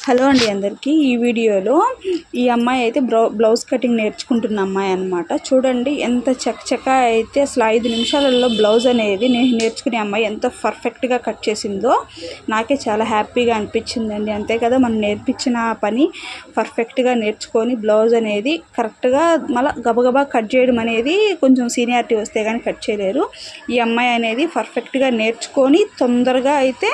Hello అండి అందరికీ. ఈ వీడియోలో ఈ అమ్మాయి అయితే బ్లౌజ్ కటింగ్ నేర్చుకుంటున్న అమ్మాయి అనమాట. చూడండి ఎంత చకచకా అయితే అసలు 5 నిమిషాలలో బ్లౌజ్ అనేది నేర్చుకునే అమ్మాయి ఎంత పర్ఫెక్ట్గా కట్ చేసిందో నాకే చాలా హ్యాపీగా అనిపించిందండి. అంతే కదా, మనం నేర్పించిన పని పర్ఫెక్ట్గా నేర్చుకొని బ్లౌజ్ అనేది కరెక్ట్గా మళ్ళీ గబగబా కట్ చేయడం అనేది కొంచెం సీనియారిటీ వస్తే కానీ కట్ చేయలేరు. ఈ అమ్మాయి అనేది పర్ఫెక్ట్గా నేర్చుకొని తొందరగా అయితే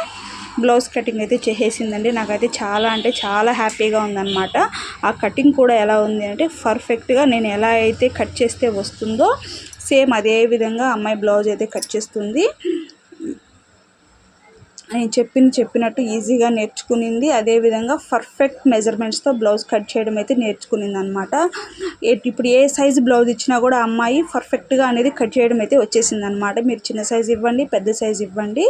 బ్లౌజ్ కటింగ్ అయితే చేసేసిందండి. నాకైతే చాలా అంటే చాలా హ్యాపీగా ఉందన్నమాట. ఆ కటింగ్ కూడా ఎలా ఉంది అంటే పర్ఫెక్ట్గా నేను ఎలా అయితే కట్ చేస్తే వస్తుందో సేమ్ అదే విధంగా అమ్మాయి బ్లౌజ్ అయితే కట్ చేస్తుంది. నేను చెప్పినట్టు ఈజీగా నేర్చుకునింది. అదేవిధంగా పర్ఫెక్ట్ మెజర్మెంట్స్తో బ్లౌజ్ కట్ చేయడం అయితే నేర్చుకునింది అనమాట. ఇప్పుడు ఏ సైజు బ్లౌజ్ ఇచ్చినా కూడా అమ్మాయి పర్ఫెక్ట్గా అనేది కట్ చేయడం అయితే వచ్చేసింది అనమాట. మీరు చిన్న సైజు ఇవ్వండి, పెద్ద సైజు ఇవ్వండి,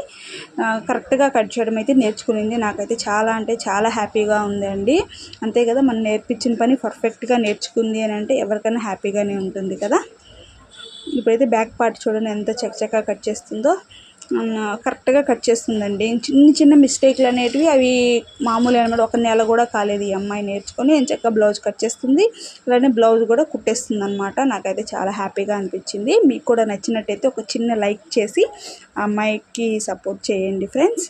కరెక్ట్గా కట్ చేయడం అయితే నేర్చుకునింది. నాకైతే చాలా అంటే చాలా హ్యాపీగా ఉందండి. అంతే కదా, మనం నేర్పించిన పని పర్ఫెక్ట్గా నేర్చుకుంది అని అంటే ఎవరికైనా హ్యాపీగానే ఉంటుంది కదా. ఇప్పుడైతే బ్యాక్ పార్ట్ చూడండి ఎంత చకచకా కట్ చేస్తుందో. కరెక్ట్గా కట్ చేస్తుందండి. చిన్న మిస్టేక్లు అనేటివి అవి మామూలు అనమాట. ఒక నెల కూడా కాలేదు ఈ అమ్మాయి నేర్చుకొని చక్కగా బ్లౌజ్ కట్ చేస్తుంది, అలానే బ్లౌజ్ కూడా కుట్టేస్తుంది అనమాట. నాకైతే చాలా హ్యాపీగా అనిపించింది. మీకు కూడా నచ్చినట్టయితే ఒక చిన్న లైక్ చేసి ఆ అమ్మాయికి సపోర్ట్ చేయండి ఫ్రెండ్స్.